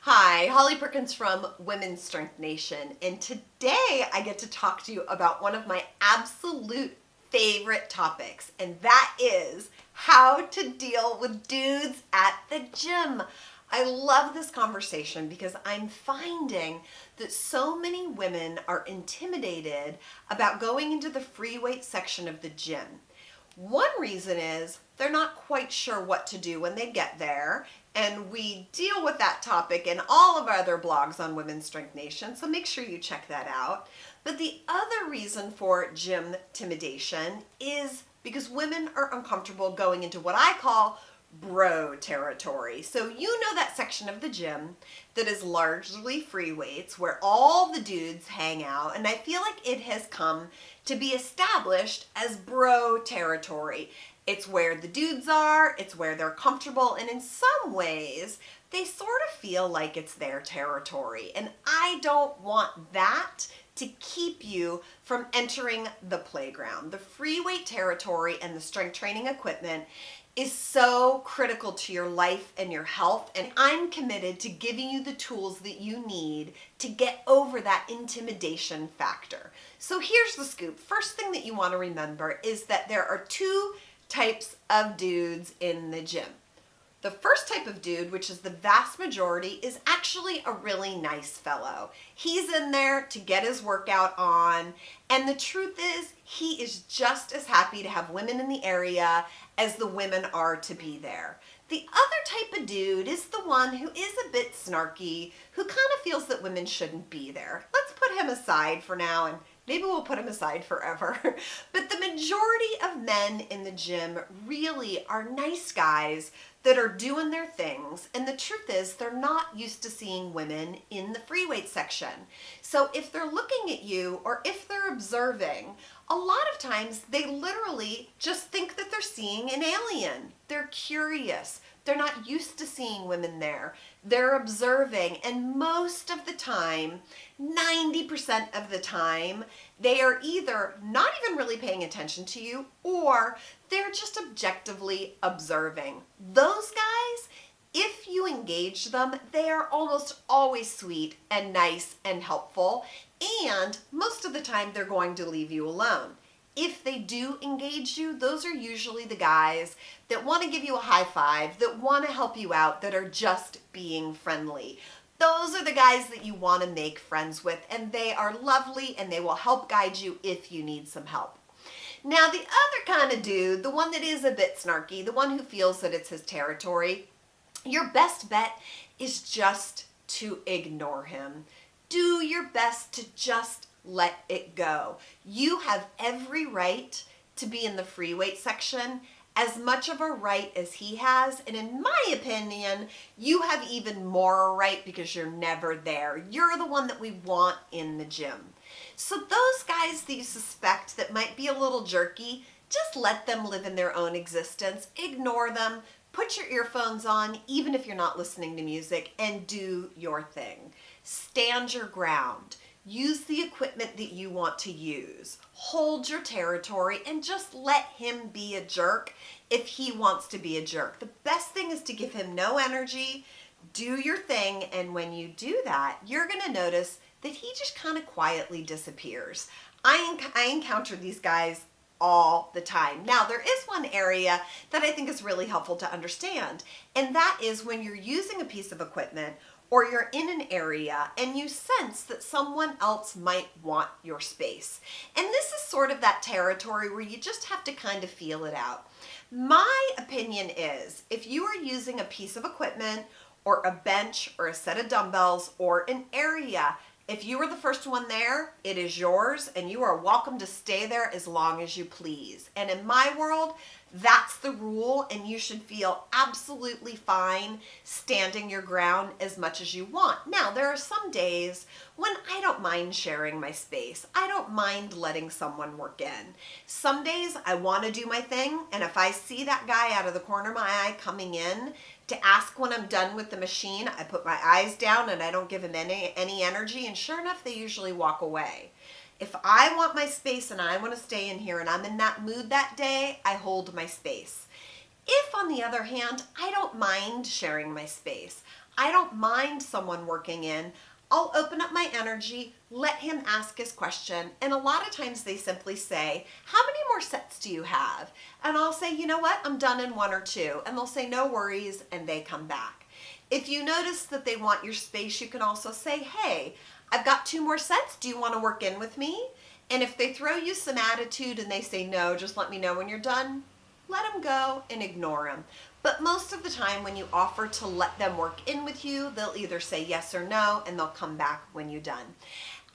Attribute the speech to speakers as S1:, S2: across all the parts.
S1: Hi, Holly Perkins from Women's Strength Nation, and today I get to talk to you about one of my absolute favorite topics, and that is how to deal with dudes at the gym. I love this conversation because I'm finding that so many women are intimidated about going into the free weight section of the gym. One reason is they're not quite sure what to do when they get there, and we deal with that topic in all of our other blogs on Women's Strength Nation, so make sure you check that out. But the other reason for gym intimidation is because women are uncomfortable going into what I call bro territory. So you know that section of the gym that is largely free weights where all the dudes hang out, and I feel like it has come to be established as bro territory. It's where the dudes are, it's where they're comfortable, and in some ways they sort of feel like it's their territory. And I don't want that to keep you from entering the playground. The free weight territory and the strength training equipment is so critical to your life and your health, and I'm committed to giving you the tools that you need to get over that intimidation factor. So here's the scoop. First thing that you want to remember is that there are two types of dudes in the gym. The first type of dude, which is the vast majority, is actually a really nice fellow. He's in there to get his workout on, and the truth is, he is just as happy to have women in the area as the women are to be there. The other type of dude is the one who is a bit snarky, who kind of feels that women shouldn't be there. Let's put him aside for now, and maybe we'll put him aside forever. But the majority of men in the gym really are nice guys that are doing their things, and the truth is they're not used to seeing women in the free weight section. So if they're looking at you or if they're observing, a lot of times they literally just think that they're seeing an alien. They're curious. They're not used to seeing women there. They're observing, and most of the time, 90% of the time, they are either not even really paying attention to you or they're just objectively observing. Those guys, if you engage them, they are almost always sweet and nice and helpful, and most of the time they're going to leave you alone. If they do engage you, those are usually the guys that want to give you a high five, that want to help you out, that are just being friendly. Those are the guys that you want to make friends with, and they are lovely and they will help guide you if you need some help. Now, the other kind of dude, the one that is a bit snarky, the one who feels that it's his territory, your best bet is just to ignore him. Do your best to just let it go. You have every right to be in the free weight section, as much of a right as he has, and in my opinion, you have even more right because you're never there. You're the one that we want in the gym. So those guys that you suspect that might be a little jerky, just let them live in their own existence. Ignore them. Put your earphones on, even if you're not listening to music, and do your thing. Stand your ground. Use the equipment that you want to use. Hold your territory and just let him be a jerk if he wants to be a jerk. The best thing is to give him no energy. Do your thing, and when you do that, you're going to notice that he just kind of quietly disappears. I encounter these guys all the time. Now, there is one area that I think is really helpful to understand, and that is when you're using a piece of equipment or you're in an area and you sense that someone else might want your space. And this is sort of that territory where you just have to kind of feel it out. My opinion is, if you are using a piece of equipment or a bench or a set of dumbbells or an area, if you were the first one there, it is yours, and you are welcome to stay there as long as you please. And in my world, that's the rule, and you should feel absolutely fine standing your ground as much as you want. Now, there are some days when I don't mind sharing my space. I don't mind letting someone work in. Some days I want to do my thing, and if I see that guy out of the corner of my eye coming in to ask when I'm done with the machine, I put my eyes down and I don't give him any energy, and sure enough, they usually walk away. If I want my space and I want to stay in here and I'm in that mood that day, I hold my space. If, on the other hand, I don't mind sharing my space, I don't mind someone working in. I'll open up my energy, let him ask his question, and a lot of times they simply say, how many more sets do you have? And I'll say, you know what, I'm done in 1 or 2. And they'll say, no worries, and they come back. If you notice that they want your space, you can also say, hey, I've got 2 more sets. Do you want to work in with me? And if they throw you some attitude and they say, no, just let me know when you're done, let them go and ignore them. But most of the time when you offer to let them work in with you, they'll either say yes or no, and they'll come back when you're done.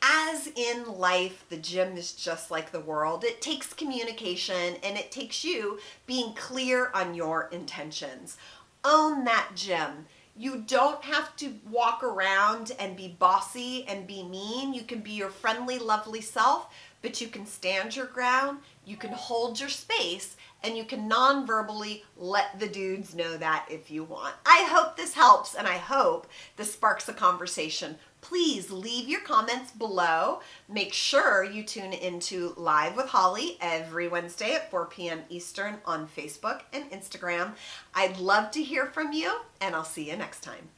S1: As in life, the gym is just like the world. It takes communication, and it takes you being clear on your intentions. Own that gym. You don't have to walk around and be bossy and be mean. You can be your friendly, lovely self, but you can stand your ground, you can hold your space, and you can non-verbally let the dudes know that if you want. I hope this helps, and I hope this sparks a conversation. Please leave your comments below. Make sure you tune into Live with Holly every Wednesday at 4 p.m. Eastern on Facebook and Instagram. I'd love to hear from you, and I'll see you next time.